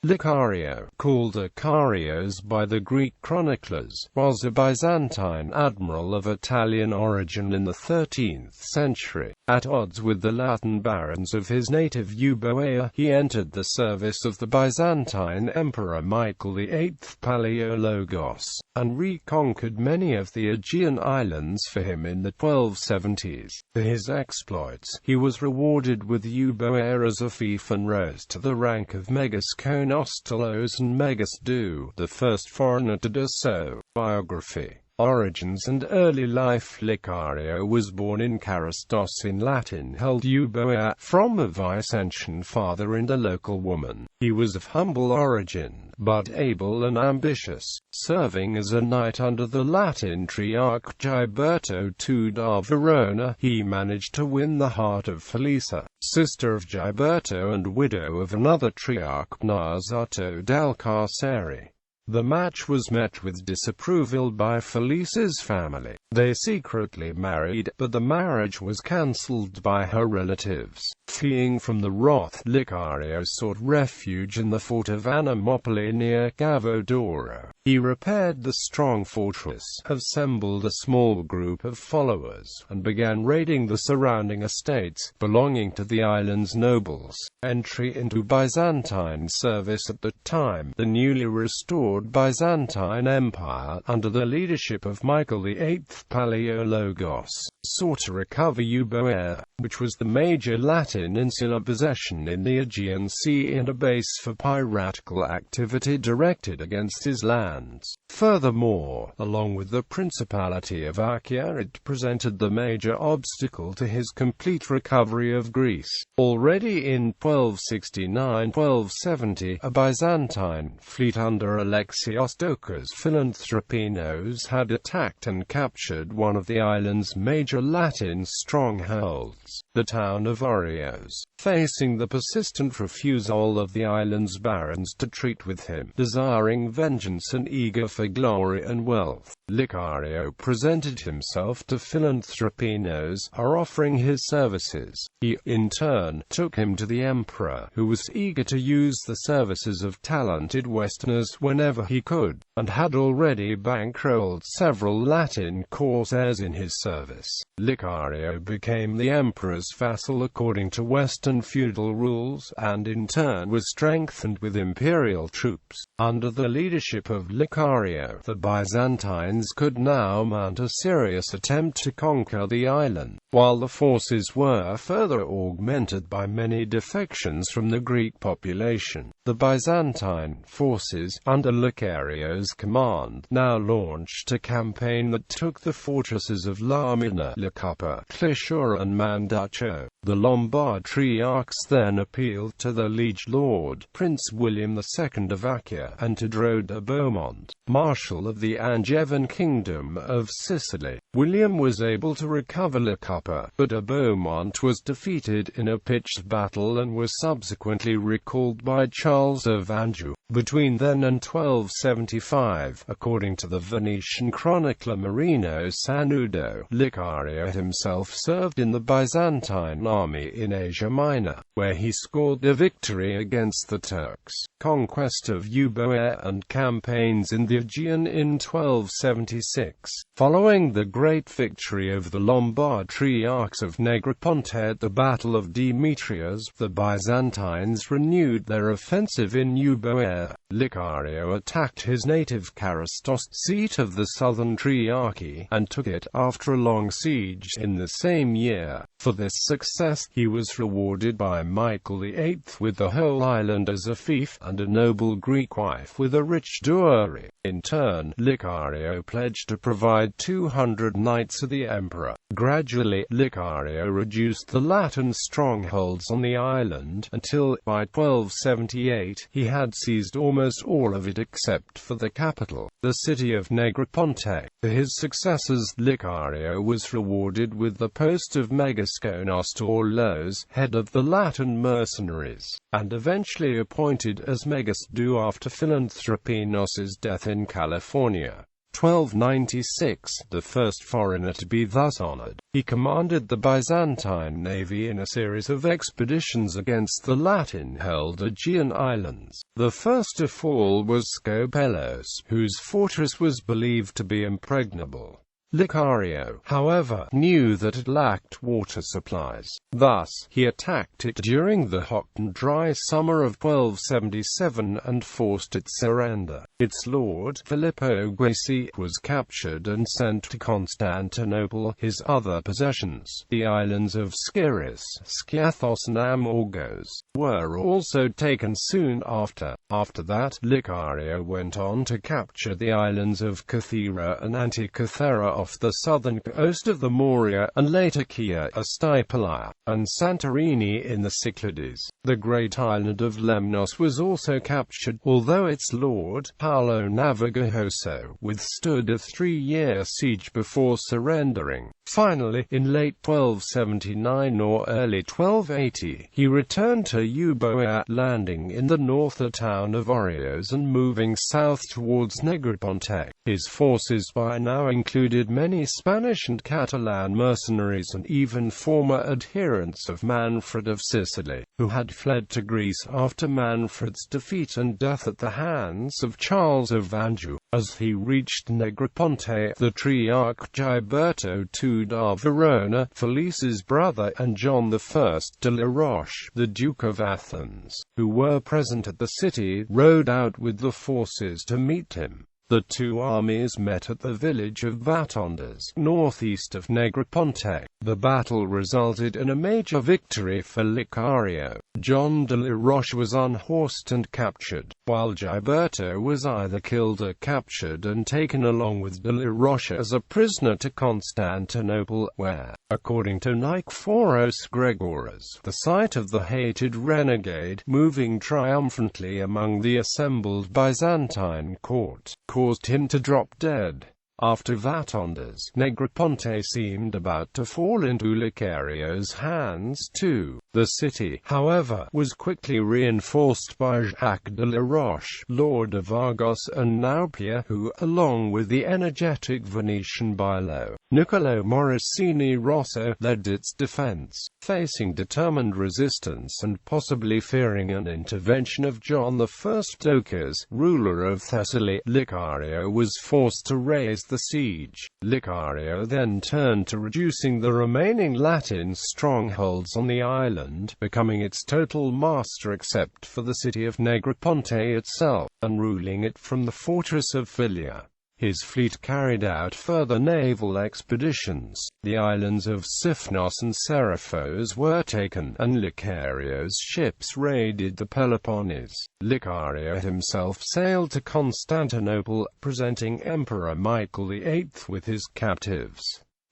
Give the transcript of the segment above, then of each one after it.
Licario, called Ikarios by the Greek chroniclers, was a Byzantine admiral of Italian origin in the 13th century. At odds with the Latin barons of his native Euboea, he entered the service of the Byzantine Emperor Michael VIII Palaiologos, and reconquered many of the Aegean islands for him in the 1270s. For his exploits, he was rewarded with Euboea as a fief and rose to the rank of Megas konostaulos and Megas doux, the first foreigner to do so. Biography. Origins and early life. Licario was born in Charleston in Latin, held Euboea, from a Byzantine father and a local woman. He was of humble origin, but able and ambitious. Serving as a knight under the Latin Triarch Giberto II da Verona, he managed to win the heart of Felisa, sister of Giberto and widow of another Triarch, Narzato dal Carceri. The match was met with disapproval by Felisa's family. They secretly married, but the marriage was cancelled by her relatives. Fleeing from the wrath, Licario sought refuge in the fort of Anamopoli near Cavodoro. He repaired the strong fortress, assembled a small group of followers, and began raiding the surrounding estates belonging to the island's nobles. Entry into Byzantine service. At the time, the newly restored Byzantine Empire, under the leadership of Michael VIII Palaiologos, sought to recover Euboea, which was the major Latin insular possession in the Aegean Sea and a base for piratical activity directed against his lands. Furthermore, along with the Principality of Achaia, it presented the major obstacle to his complete recovery of Greece. Already in 1269-1270, a Byzantine fleet under Alexios Doukas Philanthropinos had attacked and captured one of the island's major Latin strongholds, the town of Ikarios. Facing the persistent refusal of the island's barons to treat with him, desiring vengeance and eager for glory and wealth, Licario presented himself to Philanthropinos, offering his services. He, in turn, took him to the emperor, who was eager to use the services of talented Westerners whenever he could, and had already bankrolled several Latin corsairs in his service. Licario became the emperor's vassal according to Western feudal rules, and in turn was strengthened with imperial troops. Under the leadership of Licario, the Byzantines could now mount a serious attempt to conquer the island, while the forces were further augmented by many defections from the Greek population. The Byzantine forces, under Licario's command, now launched a campaign that took the fortresses of Lamina, Licupa, Clishura and Manduccio. The Lombard Triarchs then appealed to the liege lord, Prince William II of Achaia, and to Dro de Beaumont, Marshal of the Angevin Kingdom of Sicily. William was able to recover Licupa, but de Beaumont was defeated in a pitched battle and was subsequently recalled by Charles of Anjou. Between then and 1275, according to the Venetian chronicler Marino Sanudo, Licario himself served in the Byzantine army in Asia Minor, where he scored a victory against the Turks. Conquest of Euboea and campaigns in the Aegean in 1276. Following the great victory of the Lombard Triarchs of Negroponte at the Battle of Demetrias, the Byzantines renewed their offensive in Euboea. Licario attacked his native Karastos, seat of the Southern Triarchy, and took it after a long siege in the same year. For this success, he was rewarded by Michael VIII with the whole island as a fief, and a noble Greek wife with a rich dowry. In turn, Licario pledged to provide 200 knights to the emperor. Gradually, Licario reduced the Latin strongholds on the island, until, by 1278, he had seized almost all of it except for the capital, the city of Negroponte. For his successes, Licario was rewarded with the post of Megas konostaulos, head of the Latin mercenaries, and eventually appointed as Megas doux after Philanthropinos's death in California. 1296, the first foreigner to be thus honored. He commanded the Byzantine navy in a series of expeditions against the Latin-held Aegean islands. The first to fall was Scopelos, whose fortress was believed to be impregnable. Licario, however, knew that it lacked water supplies. Thus, he attacked it during the hot and dry summer of 1277 and forced its surrender. Its lord, Filippo Guisi, was captured and sent to Constantinople. His other possessions, the islands of Skyros, Skiathos and Amorgos, were also taken soon after. After that, Licario went on to capture the islands of Kythera and Antikythera off the southern coast of the Morea, and later Kea, Astypalaia, and Santorini in the Cyclades. The great island of Lemnos was also captured, although its lord, Paolo Navigahoso, withstood a 3-year siege before surrendering. Finally, in late 1279 or early 1280, he returned to Euboea, landing in the northern town of Ikarios and moving south towards Negroponte. His forces by now included many Spanish and Catalan mercenaries and even former adherents of Manfred of Sicily, who had fled to Greece after Manfred's defeat and death at the hands of Charles of Anjou. As he reached Negroponte, the Triarch Giberto II da Verona, Felice's brother, and John I de la Roche, the Duke of Athens, who were present at the city, rode out with the forces to meet him. The two armies met at the village of Vatondas, northeast of Negroponte. The battle resulted in a major victory for Licario. John de la Roche was unhorsed and captured, while Giberto was either killed or captured and taken along with de la Roche as a prisoner to Constantinople, where, according to Nikephoros Gregoras, the sight of the hated renegade, moving triumphantly among the assembled Byzantine court, caused him to drop dead. After Vatondas, Negroponte seemed about to fall into Licario's hands too. The city, however, was quickly reinforced by Jacques de la Roche, Lord of Argos and Nauplia, who, along with the energetic Venetian bailo, Niccolo Morosini Rosso, led its defense. Facing determined resistance and possibly fearing an intervention of John I Doukas, ruler of Thessaly, Licario was forced to raise the siege. Licario then turned to reducing the remaining Latin strongholds on the island, becoming its total master except for the city of Negroponte itself, and ruling it from the fortress of Philia. His fleet carried out further naval expeditions. The islands of Sifnos and Seriphos were taken, and Licario's ships raided the Peloponnese. Licario himself sailed to Constantinople, presenting Emperor Michael VIII with his captives.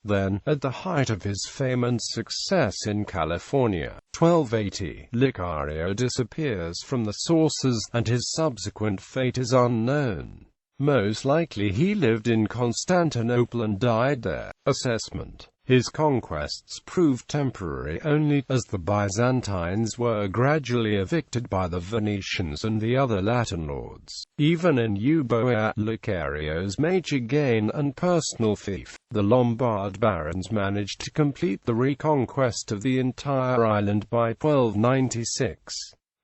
Then, at the height of his fame and success in California, 1280, Licario disappears from the sources, and his subsequent fate is unknown. Most likely he lived in Constantinople and died there. Assessment: his conquests proved temporary only, as the Byzantines were gradually evicted by the Venetians and the other Latin lords. Even in Euboea, Licario's major gain and personal fief, the Lombard barons managed to complete the reconquest of the entire island by 1296.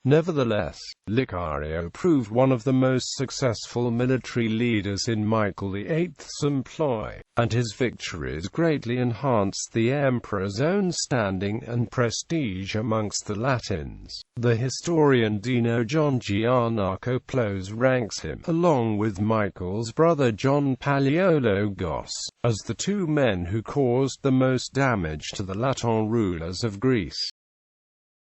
Nevertheless, Licario proved one of the most successful military leaders in Michael VIII's employ, and his victories greatly enhanced the emperor's own standing and prestige amongst the Latins. The historian Dino John Giannakopoulos ranks him, along with Michael's brother John Palaiologos, as the two men who caused the most damage to the Latin rulers of Greece.